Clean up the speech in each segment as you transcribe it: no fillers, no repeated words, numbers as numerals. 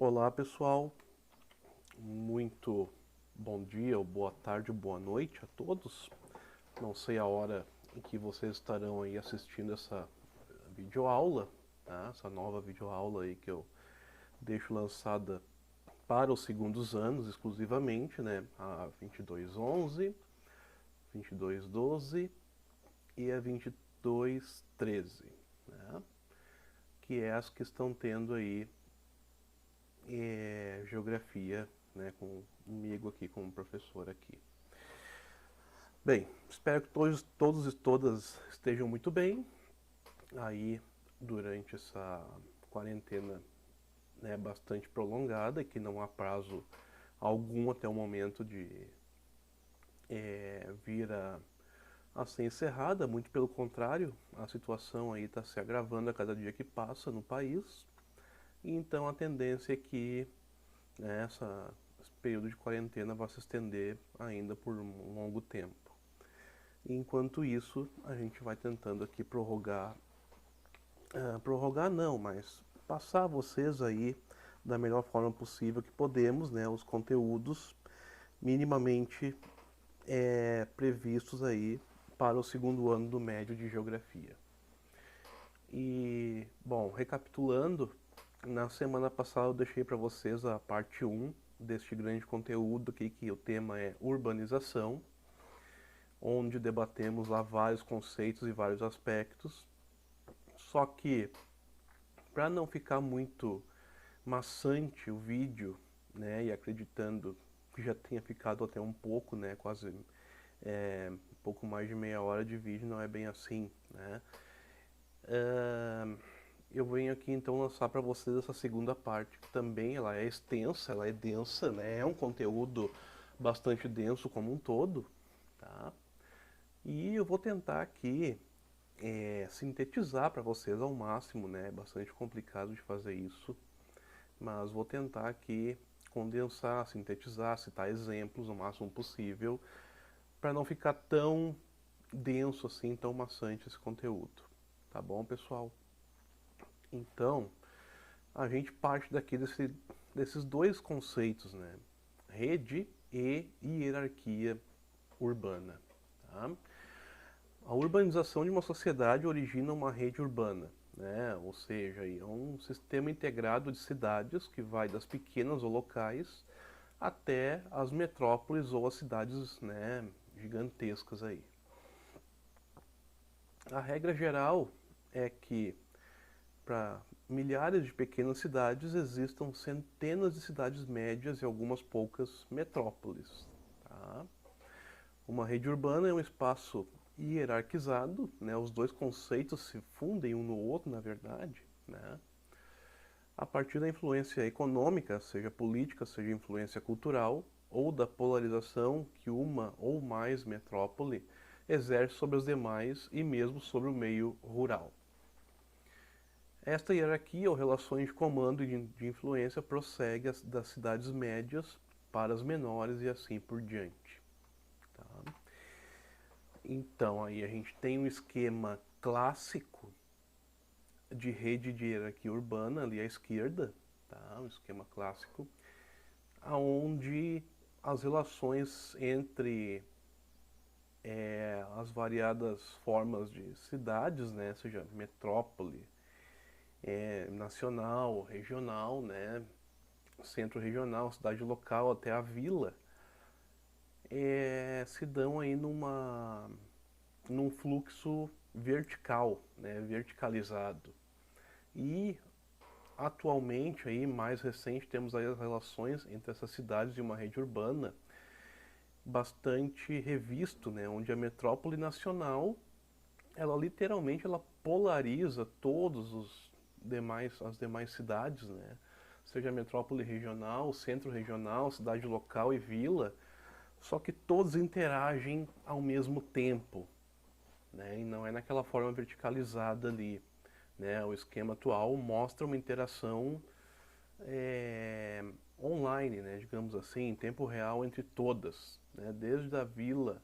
Olá pessoal, muito bom dia, ou boa tarde, ou boa noite a todos. Não sei a hora em que vocês estarão aí assistindo essa videoaula, tá? Essa nova videoaula aí que eu deixo lançada para os segundos anos exclusivamente, né? A 2211, 2212 e a 2213, né? Que é as que estão tendo aí geografia, né, comigo aqui como professor aqui. Bem, espero que todos e todas estejam muito bem aí durante essa quarentena, né, bastante prolongada e que não há prazo algum até o momento de vir a ser encerrada, muito pelo contrário, a situação aí está se agravando a cada dia que passa no país, e então a tendência é que, né, esse período de quarentena vai se estender ainda por um longo tempo. Enquanto isso, a gente vai tentando aqui prorrogar não, mas passar a vocês aí da melhor forma possível que podemos, né, os conteúdos minimamente previstos aí para o segundo ano do médio de geografia. E, bom, recapitulando, na semana passada eu deixei para vocês a parte 1 deste grande conteúdo aqui, que o tema é urbanização, onde debatemos lá vários conceitos e vários aspectos. Só que, para não ficar muito maçante o vídeo, né, e acreditando que já tenha ficado até um pouco, né, quase um pouco mais de meia hora de vídeo, não é bem assim, né? Eu venho aqui então lançar para vocês essa segunda parte, que também ela é extensa, ela é densa, né? É um conteúdo bastante denso como um todo, tá? E eu vou tentar aqui sintetizar para vocês ao máximo, né? É bastante complicado de fazer isso, mas vou tentar aqui condensar, sintetizar, citar exemplos o máximo possível, para não ficar tão denso assim, tão maçante esse conteúdo. Tá bom, pessoal? Então, a gente parte daqui desses dois conceitos, né? Rede e hierarquia urbana. Tá? A urbanização de uma sociedade origina uma rede urbana, né? Ou seja, é um sistema integrado de cidades que vai das pequenas ou locais até as metrópoles ou as cidades, né, gigantescas aí. A regra geral é que para milhares de pequenas cidades existam centenas de cidades médias e algumas poucas metrópoles. Tá? Uma rede urbana é um espaço hierarquizado, né? Os dois conceitos se fundem um no outro, na verdade, né? A partir da influência econômica, seja política, seja influência cultural, ou da polarização que uma ou mais metrópole exerce sobre as demais e mesmo sobre o meio rural. Esta hierarquia ou relações de comando e de influência prossegue das cidades médias para as menores e assim por diante. Tá? Então aí a gente tem um esquema clássico de rede de hierarquia urbana ali à esquerda, tá? Um esquema clássico, aonde as relações entre as variadas formas de cidades, né, seja metrópole, nacional, regional, né, centro regional, cidade local até a vila, se dão aí num fluxo vertical, né, verticalizado. E atualmente, aí, mais recente, temos aí as relações entre essas cidades e uma rede urbana bastante revisto, né, onde a metrópole nacional, ela literalmente ela polariza todos os as demais cidades, né? Seja metrópole regional, centro regional, cidade local e vila, só que todos interagem ao mesmo tempo, né? E não é naquela forma verticalizada ali, né? O esquema atual mostra uma interação online, né? Digamos assim, em tempo real entre todas, né? Desde a vila,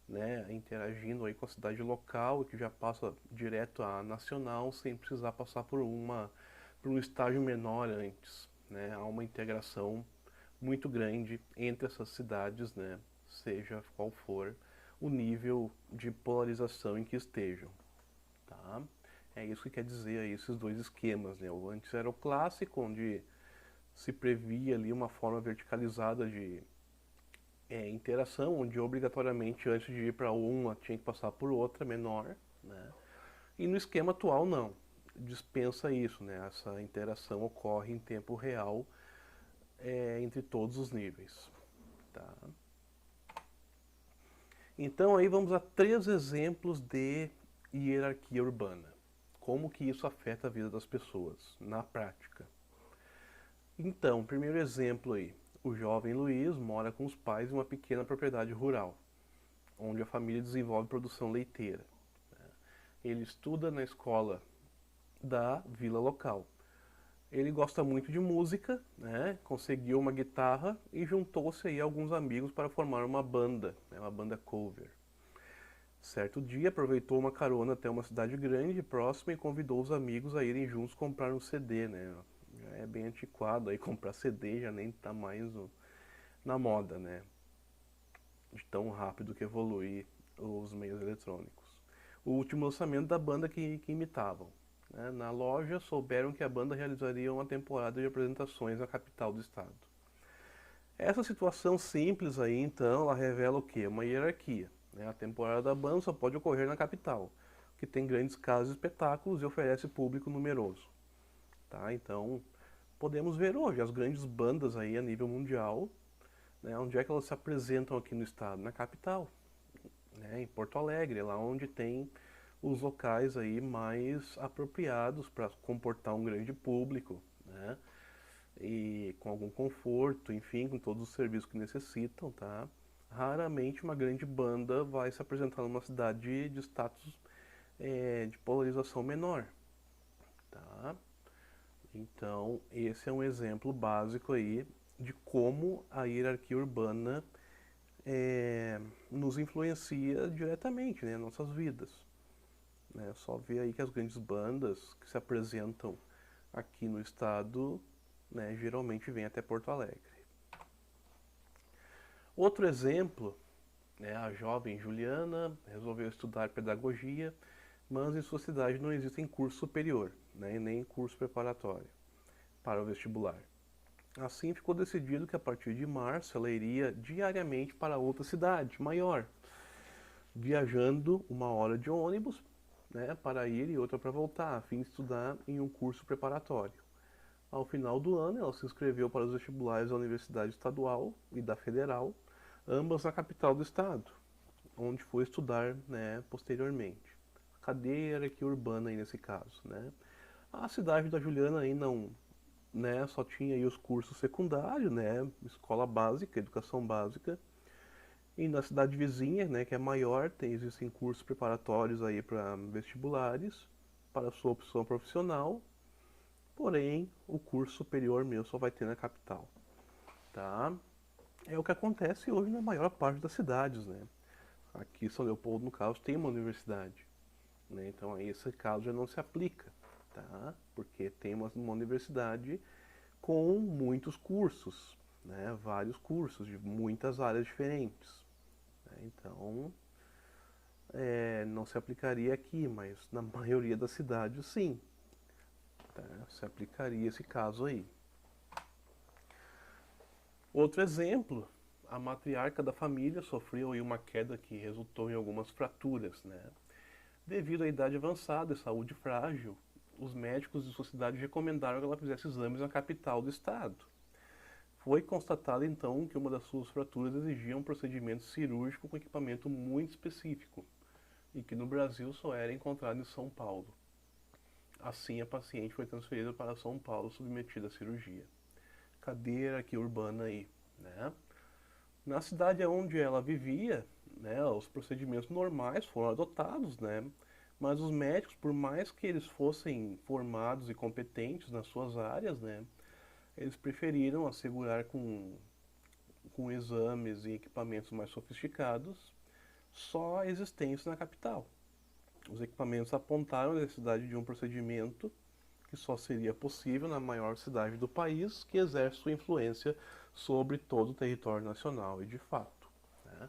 né, interagindo aí com a cidade local, que já passa direto à nacional, sem precisar passar por um estágio menor antes. né? Há uma integração muito grande entre essas cidades, né? Seja qual for o nível de polarização em que estejam, tá? É isso que quer dizer aí esses dois esquemas, né? O antes era o clássico, onde se previa ali uma forma verticalizada de interação, onde obrigatoriamente antes de ir para uma tinha que passar por outra menor, né? E no esquema atual não, dispensa isso, né? Essa interação ocorre em tempo real entre todos os níveis, tá? Então aí vamos a 3 exemplos de hierarquia urbana. Como que isso afeta a vida das pessoas na prática? Então, primeiro exemplo aí. O jovem Luiz mora com os pais em uma pequena propriedade rural, onde a família desenvolve produção leiteira. Ele estuda na escola da vila local. Ele gosta muito de música, né? Conseguiu uma guitarra e juntou-se aí a alguns amigos para formar uma banda, né? Uma banda cover. Certo dia, aproveitou uma carona até uma cidade grande próxima e convidou os amigos a irem juntos comprar um CD, né? Já é bem antiquado aí comprar CD, já nem tá mais na moda, né? De tão rápido que evolui os meios eletrônicos. O último lançamento da banda que imitavam, né? Na loja souberam que a banda realizaria uma temporada de apresentações na capital do estado. Essa situação simples aí, então, ela revela o quê? Uma hierarquia, né? A temporada da banda só pode ocorrer na capital, que tem grandes casas de espetáculos e oferece público numeroso, tá? Então, podemos ver hoje as grandes bandas aí a nível mundial, né? Onde é que elas se apresentam aqui no estado? Na capital, né? Em Porto Alegre, lá onde tem os locais aí mais apropriados para comportar um grande público, né? E com algum conforto, enfim, com todos os serviços que necessitam, tá? Raramente uma grande banda vai se apresentar numa cidade de status de polarização menor, tá? Então, esse é um exemplo básico aí de como a hierarquia urbana nos influencia diretamente, né, em nossas vidas. Né? Só ver aí que as grandes bandas que se apresentam aqui no estado, né, geralmente vêm até Porto Alegre. Outro exemplo, né, a jovem Juliana resolveu estudar pedagogia, mas em sua cidade não existem curso superior, né, e nem curso preparatório para o vestibular. Assim ficou decidido que a partir de março ela iria diariamente para outra cidade maior, viajando 1 hora de ônibus, né, para ir e outra para voltar, a fim de estudar em um curso preparatório. Ao final do ano, ela se inscreveu para os vestibulares da Universidade Estadual e da Federal, ambas na capital do estado, onde foi estudar, né, posteriormente. Cadê a hierarquia urbana aí nesse caso, né? A cidade da Juliana aí não, né, só tinha aí os cursos secundários, né, escola básica, educação básica. E na cidade vizinha, né, que é maior, existem cursos preparatórios aí para vestibulares, para a sua opção profissional. Porém, o curso superior mesmo só vai ter na capital, tá? É o que acontece hoje na maior parte das cidades, né? Aqui São Leopoldo, no caso, tem uma universidade, né? Então aí esse caso já não se aplica, tá? Porque tem uma universidade com muitos cursos, né? Vários cursos de muitas áreas diferentes, né? Então, não se aplicaria aqui, mas na maioria das cidades sim, tá? Se aplicaria esse caso aí. Outro exemplo, a matriarca da família sofreu aí uma queda que resultou em algumas fraturas, né? Devido à idade avançada e saúde frágil, os médicos de sua cidade recomendaram que ela fizesse exames na capital do estado. Foi constatado então que uma das suas fraturas exigia um procedimento cirúrgico com equipamento muito específico e que no Brasil só era encontrado em São Paulo. Assim, a paciente foi transferida para São Paulo submetida à cirurgia. Cadeira aqui urbana aí, né? Na cidade onde ela vivia, né, os procedimentos normais foram adotados, né? Mas os médicos, por mais que eles fossem formados e competentes nas suas áreas, né, eles preferiram assegurar com exames e equipamentos mais sofisticados só a existência na capital. Os equipamentos apontaram a necessidade de um procedimento que que só seria possível na maior cidade do país, que exerce sua influência sobre todo o território nacional e de fato, né?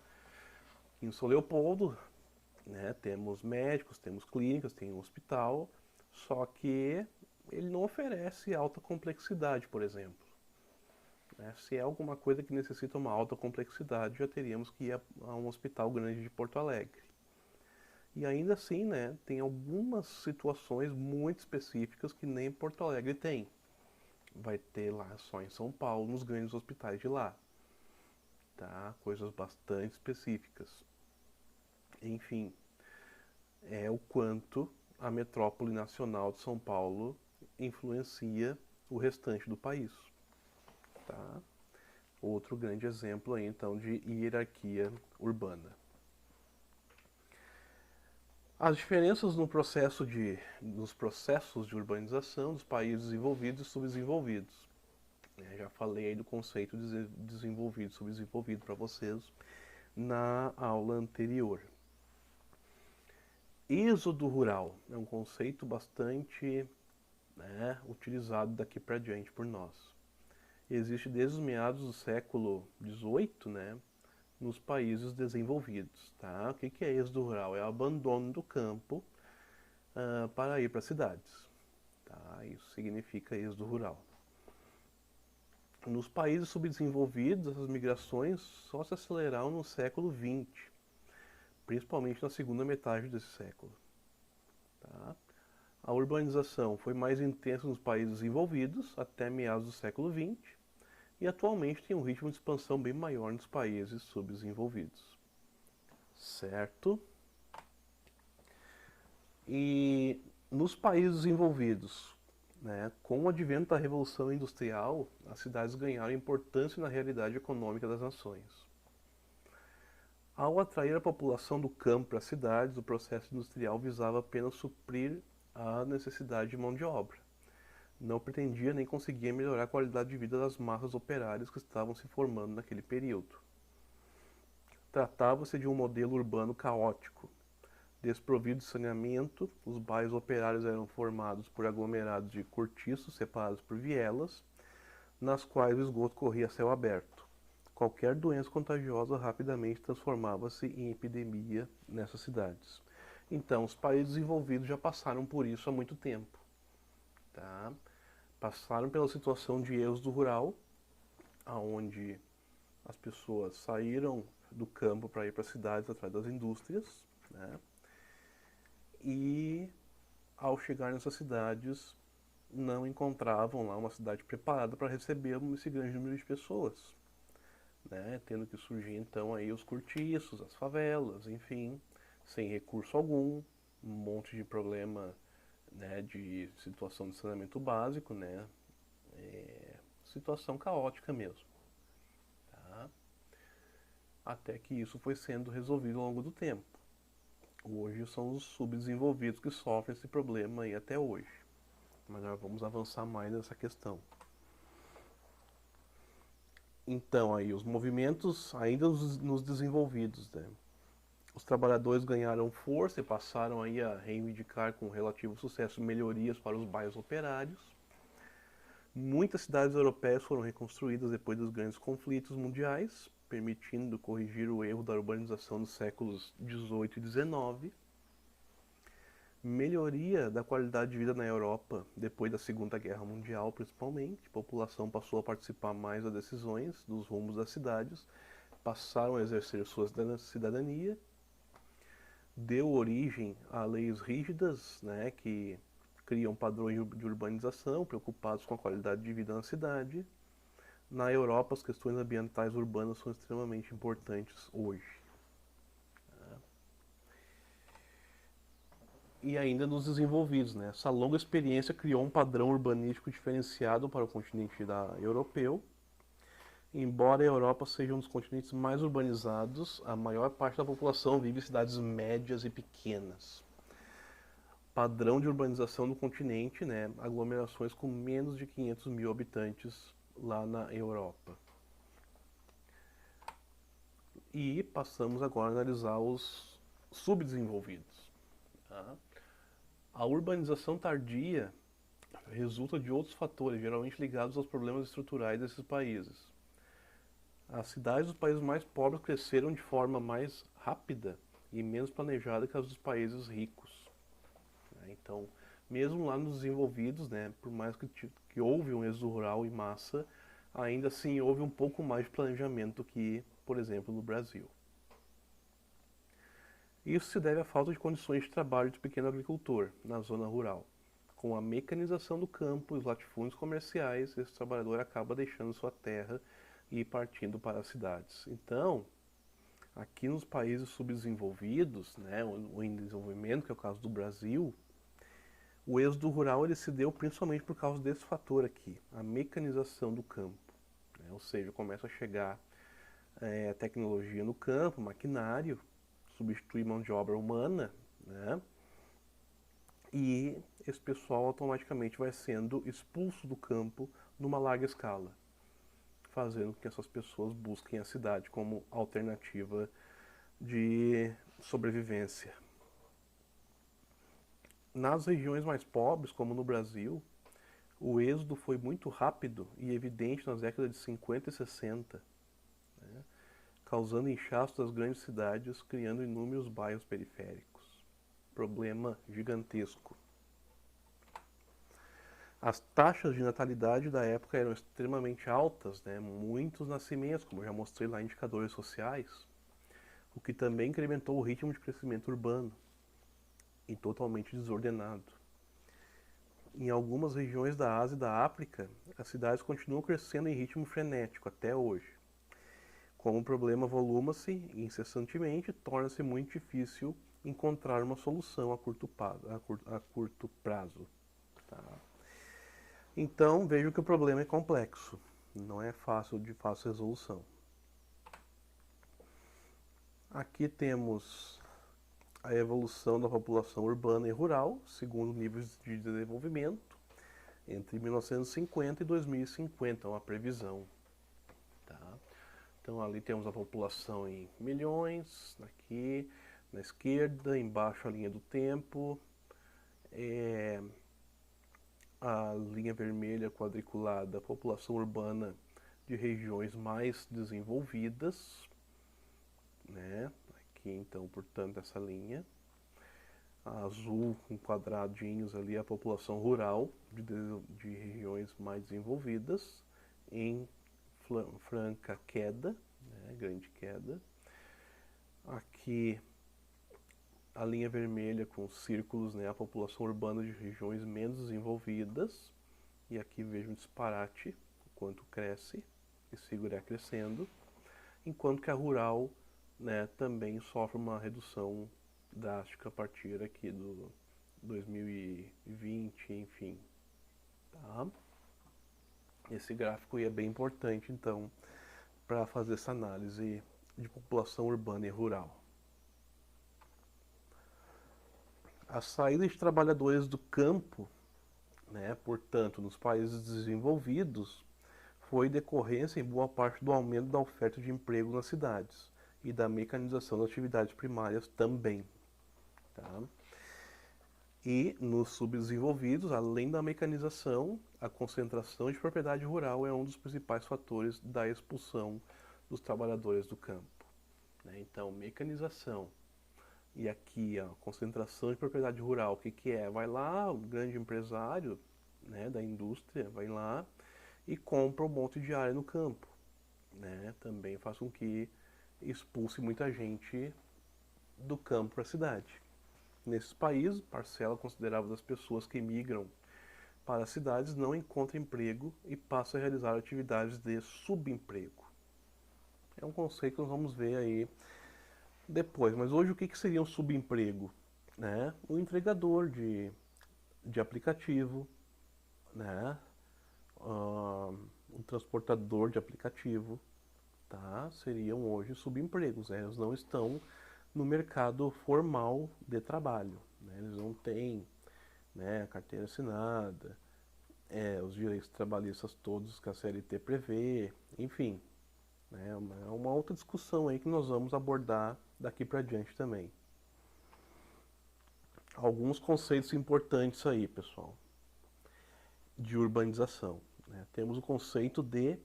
Em São Leopoldo, né, temos médicos, temos clínicas, tem um hospital, só que ele não oferece alta complexidade, por exemplo, né? Se é alguma coisa que necessita uma alta complexidade, já teríamos que ir a um hospital grande de Porto Alegre. E ainda assim, né, tem algumas situações muito específicas que nem Porto Alegre tem. Vai ter lá só em São Paulo, nos grandes hospitais de lá, tá? Coisas bastante específicas. Enfim, é o quanto a metrópole nacional de São Paulo influencia o restante do país, tá? Outro grande exemplo aí, então, de hierarquia urbana. As diferenças nos processos de urbanização dos países desenvolvidos e subdesenvolvidos. Já falei aí do conceito de desenvolvido e subdesenvolvido para vocês na aula anterior. Êxodo rural é um conceito bastante, né, utilizado daqui para diante por nós. Existe desde os meados do século XVIII, né, nos países desenvolvidos. Tá? O que é êxodo rural? É o abandono do campo para ir para cidades. Tá? Isso significa êxodo rural. Nos países subdesenvolvidos, essas migrações só se aceleraram no século XX, principalmente na segunda metade desse século. Tá? A urbanização foi mais intensa nos países desenvolvidos até meados do século XX e atualmente tem um ritmo de expansão bem maior nos países subdesenvolvidos. Certo? E nos países desenvolvidos, né, com o advento da Revolução Industrial, as cidades ganharam importância na realidade econômica das nações. Ao atrair a população do campo para as cidades, o processo industrial visava apenas suprir a necessidade de mão de obra. Não pretendia nem conseguia melhorar a qualidade de vida das massas operárias que estavam se formando naquele período. Tratava-se de um modelo urbano caótico. Desprovido de saneamento, os bairros operários eram formados por aglomerados de cortiços separados por vielas, nas quais o esgoto corria a céu aberto. Qualquer doença contagiosa rapidamente transformava-se em epidemia nessas cidades. Então, os países desenvolvidos já passaram por isso há muito tempo. Tá? Passaram pela situação de êxodo rural, onde as pessoas saíram do campo para ir para as cidades atrás das indústrias, né? E ao chegar nessas cidades não encontravam lá uma cidade preparada para receber esse grande número de pessoas, né? Tendo que surgir então aí os cortiços, as favelas, enfim, sem recurso algum, um monte de problema, né, de situação de saneamento básico, né? Situação caótica mesmo. Tá? Até que isso foi sendo resolvido ao longo do tempo. Hoje são os subdesenvolvidos que sofrem esse problema aí até hoje. Mas nós vamos avançar mais nessa questão. Então aí os movimentos ainda nos desenvolvidos, né? Os trabalhadores ganharam força e passaram aí a reivindicar com relativo sucesso melhorias para os bairros operários. Muitas cidades europeias foram reconstruídas depois dos grandes conflitos mundiais, permitindo corrigir o erro da urbanização dos séculos XVIII e XIX. Melhoria da qualidade de vida na Europa depois da Segunda Guerra Mundial, principalmente. A população passou a participar mais das decisões dos rumos das cidades, passaram a exercer sua cidadania. Deu origem a leis rígidas, né, que criam padrões de urbanização, preocupados com a qualidade de vida na cidade. Na Europa, as questões ambientais urbanas são extremamente importantes hoje. E ainda nos desenvolvidos, né? Essa longa experiência criou um padrão urbanístico diferenciado para o continente europeu. Embora a Europa seja um dos continentes mais urbanizados, a maior parte da população vive em cidades médias e pequenas. Padrão de urbanização no continente, né? Aglomerações com menos de 500 mil habitantes lá na Europa. E passamos agora a analisar os subdesenvolvidos. Tá? A urbanização tardia resulta de outros fatores, geralmente ligados aos problemas estruturais desses países. As cidades dos países mais pobres cresceram de forma mais rápida e menos planejada que as dos países ricos. Então, mesmo lá nos desenvolvidos, né, por mais que houve um êxodo rural em massa, ainda assim houve um pouco mais de planejamento que, por exemplo, no Brasil. Isso se deve à falta de condições de trabalho do pequeno agricultor na zona rural. Com a mecanização do campo e os latifúndios comerciais, esse trabalhador acaba deixando sua terra e partindo para as cidades. Então, aqui nos países subdesenvolvidos, né, ou em desenvolvimento, que é o caso do Brasil, o êxodo rural ele se deu principalmente por causa desse fator aqui, a mecanização do campo. Né? Ou seja, começa a chegar tecnologia no campo, maquinário, substitui mão de obra humana, né? E esse pessoal automaticamente vai sendo expulso do campo numa larga escala, fazendo com que essas pessoas busquem a cidade como alternativa de sobrevivência. Nas regiões mais pobres, como no Brasil, o êxodo foi muito rápido e evidente nas décadas de 50 e 60, né? Causando inchaço das grandes cidades, criando inúmeros bairros periféricos. Problema gigantesco. As taxas de natalidade da época eram extremamente altas, né? Muitos nascimentos, como eu já mostrei lá em indicadores sociais, o que também incrementou o ritmo de crescimento urbano e totalmente desordenado. Em algumas regiões da Ásia e da África, as cidades continuam crescendo em ritmo frenético até hoje. Como o problema voluma-se incessantemente, torna-se muito difícil encontrar uma solução a curto prazo. Tá? Então, vejo que o problema é complexo, não é de fácil resolução. Aqui temos a evolução da população urbana e rural, segundo níveis de desenvolvimento, entre 1950 e 2050, uma previsão. Tá? Então ali temos a população em milhões, aqui na esquerda, embaixo a linha do tempo, a linha vermelha quadriculada, a população urbana de regiões mais desenvolvidas, né? Aqui então, portanto, essa linha. A azul com quadradinhos ali a população rural de regiões mais desenvolvidas, em franca queda, né? Grande queda. Aqui a linha vermelha com círculos, né? A população urbana de regiões menos desenvolvidas. E aqui vejo um disparate, o quanto cresce e seguirá crescendo. Enquanto que a rural, né, também sofre uma redução drástica a partir aqui do 2020, enfim. Tá? Esse gráfico é bem importante, então, para fazer essa análise de população urbana e rural. A saída de trabalhadores do campo, né, portanto, nos países desenvolvidos, foi decorrência em boa parte do aumento da oferta de emprego nas cidades e da mecanização das atividades primárias também. Tá? E nos subdesenvolvidos, além da mecanização, a concentração de propriedade rural é um dos principais fatores da expulsão dos trabalhadores do campo. Né? Então, mecanização e aqui a concentração de propriedade rural, o que é? Vai lá, o grande empresário, né, da indústria, vai lá e compra um monte de área no campo. Né? Também faz com que expulse muita gente do campo para a cidade. Nesses países, parcela considerável das pessoas que migram para as cidades não encontra emprego e passa a realizar atividades de subemprego. É um conceito que nós vamos ver aí depois, mas hoje o que seria um subemprego? Né? Um entregador de aplicativo, né? Um transportador de aplicativo, tá? Seriam hoje subempregos, né? Eles não estão no mercado formal de trabalho, né? Eles não têm, né, a carteira assinada, os direitos trabalhistas todos que a CLT prevê, enfim, né? É uma outra discussão aí que nós vamos abordar daqui para diante também. Alguns conceitos importantes aí, pessoal. de urbanização, né? Temos o conceito de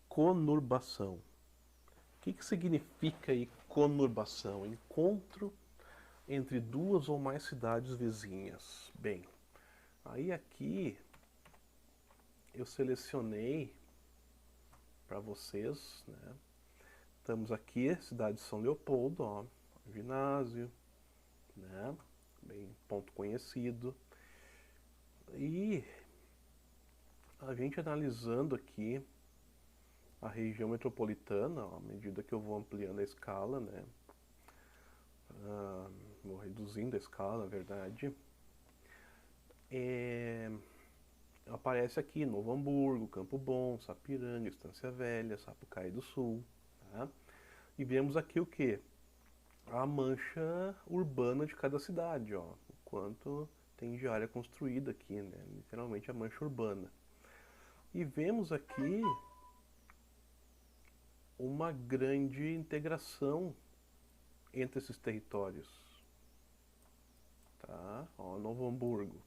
conurbação. O que significa aí conurbação? Encontro entre duas ou mais cidades vizinhas. Bem, aí aqui eu selecionei para vocês, né? Estamos aqui, cidade de São Leopoldo, ó, ginásio, né? Bem, ponto conhecido. E a gente analisando aqui a região metropolitana, ó, à medida que eu vou ampliando a escala, né? Vou reduzindo a escala, na verdade. Aparece aqui Novo Hamburgo, Campo Bom, Sapiranga, Estância Velha, Sapucaí do Sul. Tá? E vemos aqui o que? A mancha urbana de cada cidade, ó. O quanto tem de área construída aqui, né? Literalmente a mancha urbana. E vemos aqui uma grande integração entre esses territórios. Tá? Ó, Novo Hamburgo.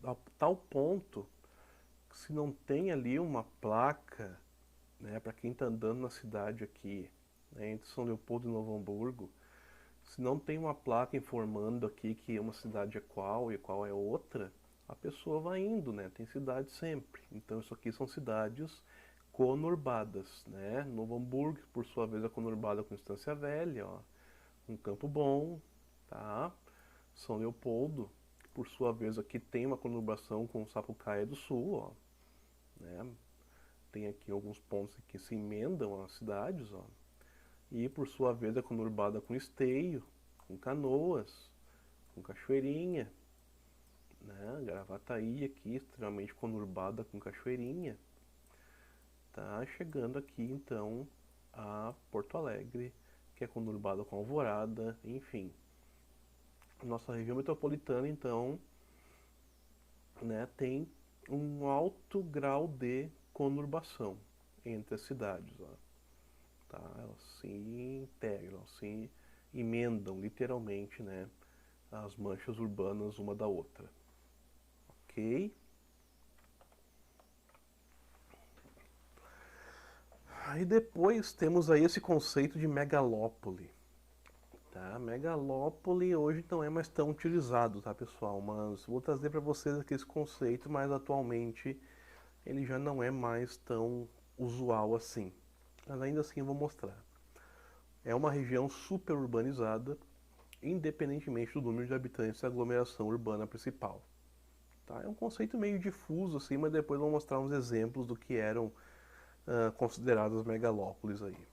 A tal ponto que se não tem ali uma placa, né, para quem está andando na cidade aqui, né, entre São Leopoldo e Novo Hamburgo, se não tem uma placa informando aqui que uma cidade é qual e qual é outra, a pessoa vai indo, né? Tem cidade sempre. Então isso aqui são cidades conurbadas, né? Novo Hamburgo, por sua vez, é conurbada com Estância Velha, ó, com Campo Bom, tá? São Leopoldo, por sua vez, aqui tem uma conurbação com Sapucaia do Sul, ó, né? Tem aqui alguns pontos que se emendam às cidades, ó. E por sua vez é conurbada com Esteio, com Canoas, com Cachoeirinha, né? Gravataí aqui, extremamente conurbada com Cachoeirinha. Tá chegando aqui então a Porto Alegre, que é conurbada com Alvorada, enfim. Nossa região metropolitana então, né, tem um alto grau de conurbação entre as cidades, ó. Tá? Elas se integram, se emendam literalmente, né, as manchas urbanas uma da outra. Ok? Aí depois temos aí esse conceito de megalópole. Tá? Megalópole hoje não é mais tão utilizado, tá, pessoal? Mas vou trazer para vocês aqui esse conceito, mas atualmente ele já não é mais tão usual assim. Mas ainda assim eu vou mostrar. É uma região super urbanizada, independentemente do número de habitantes da aglomeração urbana principal. Tá? É um conceito meio difuso assim, mas depois vou mostrar uns exemplos do que eram consideradas megalópolis aí.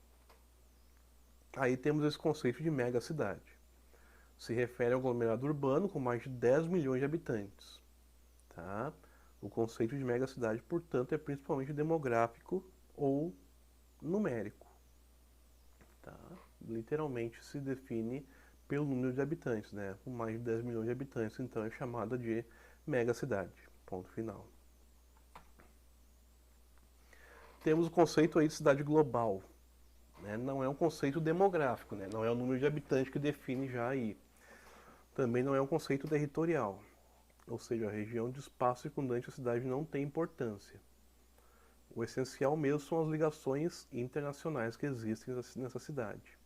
Aí temos esse conceito de megacidade. Se refere ao aglomerado urbano com mais de 10 milhões de habitantes. Tá? O conceito de megacidade, portanto, é principalmente demográfico ou numérico. Tá? Literalmente se define pelo número de habitantes, né? Com mais de 10 milhões de habitantes, então é chamada de megacidade. Ponto final. Temos o conceito aí de cidade global. Né? Não é um conceito demográfico, né? Não é o número de habitantes que define já aí. Também não é um conceito territorial, ou seja, a região de espaço circundante à cidade não tem importância. O essencial mesmo são as ligações internacionais que existem nessa cidade.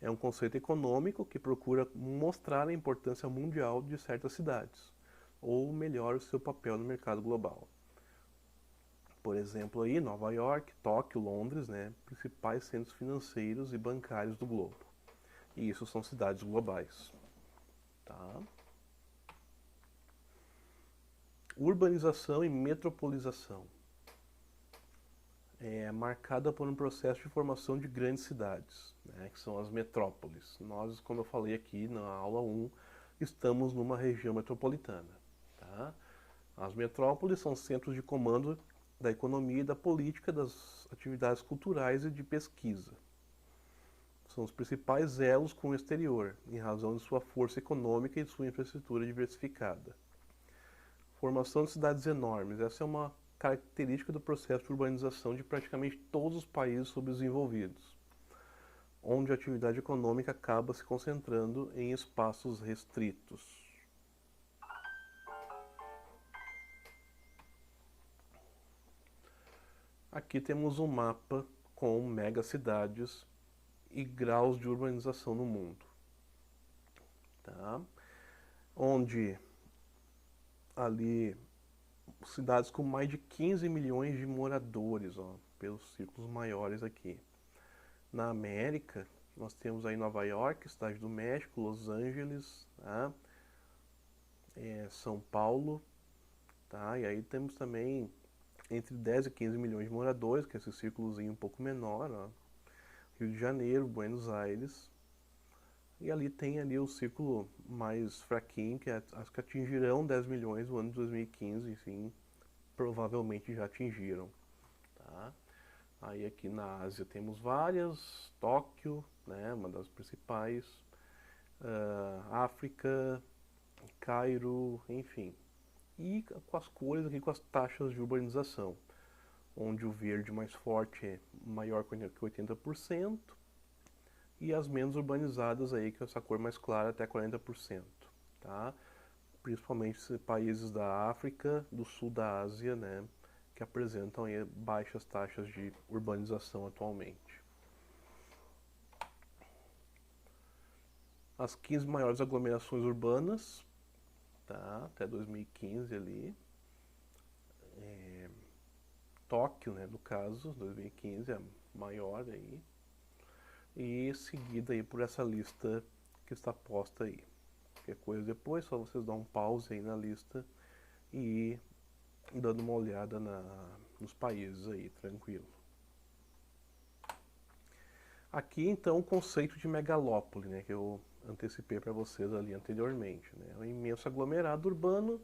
É um conceito econômico que procura mostrar a importância mundial de certas cidades, ou melhor, o seu papel no mercado global. Por exemplo, aí, Nova York, Tóquio, Londres, né, principais centros financeiros e bancários do globo. E isso são cidades globais. Tá? Urbanização e metropolização. É marcada por um processo de formação de grandes cidades, né, que são as metrópoles. Nós, como eu falei aqui na aula 1, estamos numa região metropolitana. Tá? As metrópoles são centros de comando da economia e da política, das atividades culturais e de pesquisa. São os principais elos com o exterior, em razão de sua força econômica e de sua infraestrutura diversificada. Formação de cidades enormes. Essa é uma característica do processo de urbanização de praticamente todos os países subdesenvolvidos, onde a atividade econômica acaba se concentrando em espaços restritos. Aqui temos um mapa com megacidades e graus de urbanização no mundo, tá? Onde ali cidades com mais de 15 milhões de moradores, ó, pelos círculos maiores aqui. Na América, nós temos aí Nova York, Cidade do México, Los Angeles, tá? São Paulo, tá? E aí temos também entre 10 e 15 milhões de moradores, que é esse círculozinho um pouco menor, ó. Rio de Janeiro, Buenos Aires. E ali tem ali o círculo mais fraquinho, que é as que atingirão 10 milhões no ano de 2015, enfim, provavelmente já atingiram, tá? Aí aqui na Ásia temos várias, Tóquio, né, uma das principais, África, Cairo, enfim. E com as cores aqui, com as taxas de urbanização, onde o verde mais forte é maior que 80%, e as menos urbanizadas aí, com essa cor mais clara, até 40%, tá? Principalmente países da África, do sul da Ásia, né, que apresentam aí baixas taxas de urbanização atualmente. As 15 maiores aglomerações urbanas, tá, até 2015 ali. Tóquio, né, no caso, 2015 é a maior aí. E seguida aí por essa lista que está posta aí. Qualquer coisa depois, só vocês dão um pause aí na lista e ir dando uma olhada nos países aí, tranquilo. Aqui então o conceito de megalópole, né, que eu antecipei para vocês ali anteriormente, né, é um imenso aglomerado urbano,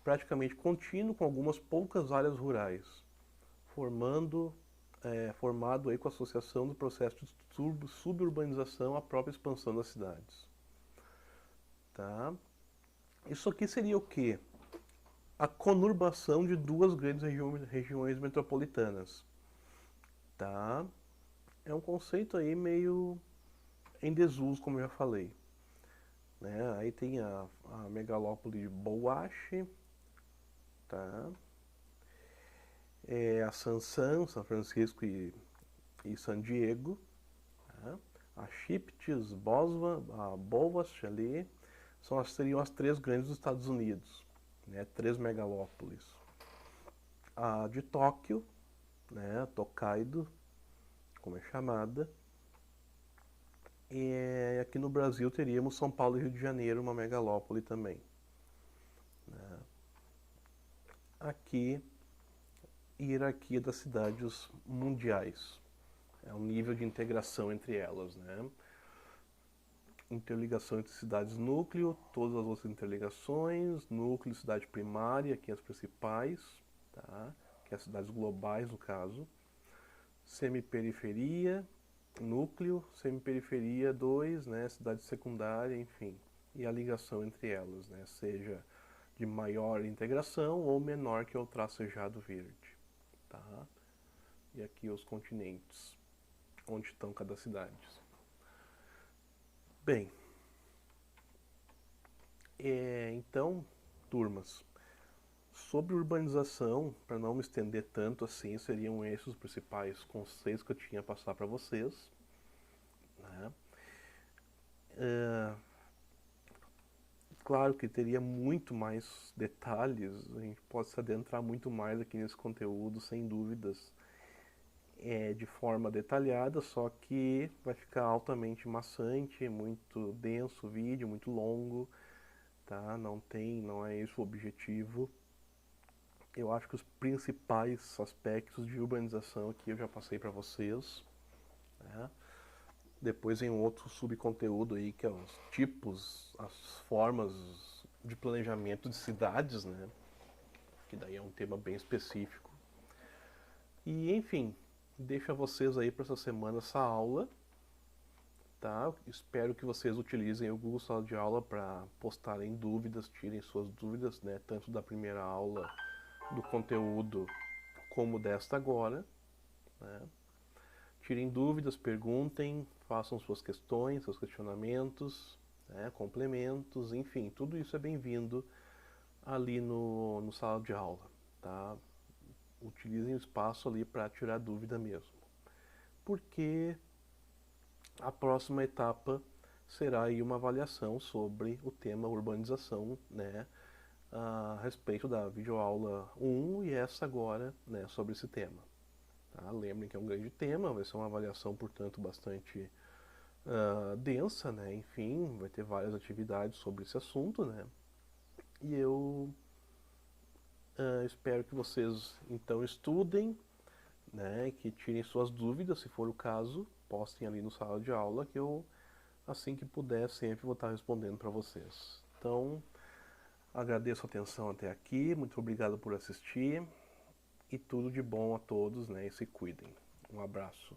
praticamente contínuo, com algumas poucas áreas rurais, formado aí com a associação do processo de suburbanização à própria expansão das cidades. Tá? Isso aqui seria o quê? A conurbação de duas grandes regiões metropolitanas. Tá? É um conceito aí meio em desuso, como eu já falei. Né? Aí tem a megalópole de Bouache, tá? A Sansan, São Francisco e San Diego, tá? A Chiptis, a Boas ali, seriam as três grandes dos Estados Unidos, né? Três megalópolis. A de Tóquio, né? Tokaido, como é chamada. E aqui no Brasil teríamos São Paulo e Rio de Janeiro, uma megalópole também. Né? Aqui, hierarquia das cidades mundiais. É um nível de integração entre elas, né? Interligação entre cidades núcleo, todas as outras interligações, núcleo, cidade primária, aqui as principais, tá? Que é as cidades globais no caso. Semiperiferia, núcleo, semiperiferia 2, né? Cidade secundária, enfim. E a ligação entre elas, né? Seja de maior integração ou menor, que é o tracejado verde, tá? E aqui os continentes, onde estão cada cidade. Bem, então, turmas, sobre urbanização, para não me estender tanto assim, seriam esses os principais conceitos que eu tinha a passar para vocês. Né? Claro que teria muito mais detalhes, a gente pode se adentrar muito mais aqui nesse conteúdo, sem dúvidas, de forma detalhada, só que vai ficar altamente maçante, muito denso o vídeo, muito longo, tá? Não é esse o objetivo. Eu acho que os principais aspectos de urbanização aqui eu já passei para vocês, né? Depois em um outro subconteúdo aí, que é os tipos, as formas de planejamento de cidades, né? Que daí é um tema bem específico. E enfim, deixo a vocês aí para essa semana essa aula, tá? Espero que vocês utilizem o Google Sala de Aula para postarem dúvidas, tirem suas dúvidas, né? Tanto da primeira aula do conteúdo como desta agora, né? Tirem dúvidas, perguntem, façam suas questões, seus questionamentos, né? Complementos, enfim, tudo isso é bem-vindo ali no sala de aula, tá? Utilizem o espaço ali para tirar dúvida mesmo. Porque a próxima etapa será aí uma avaliação sobre o tema urbanização, né, a respeito da videoaula 1 e essa agora, né, sobre esse tema. Tá? Lembrem que é um grande tema, vai ser uma avaliação, portanto, bastante densa, né? Enfim, vai ter várias atividades sobre esse assunto, né? E eu espero que vocês então estudem, né? Que tirem suas dúvidas, se for o caso, postem ali no sala de aula que eu, assim que puder, sempre vou estar respondendo para vocês. Então, agradeço a atenção até aqui, muito obrigado por assistir e tudo de bom a todos, né? E se cuidem. Um abraço.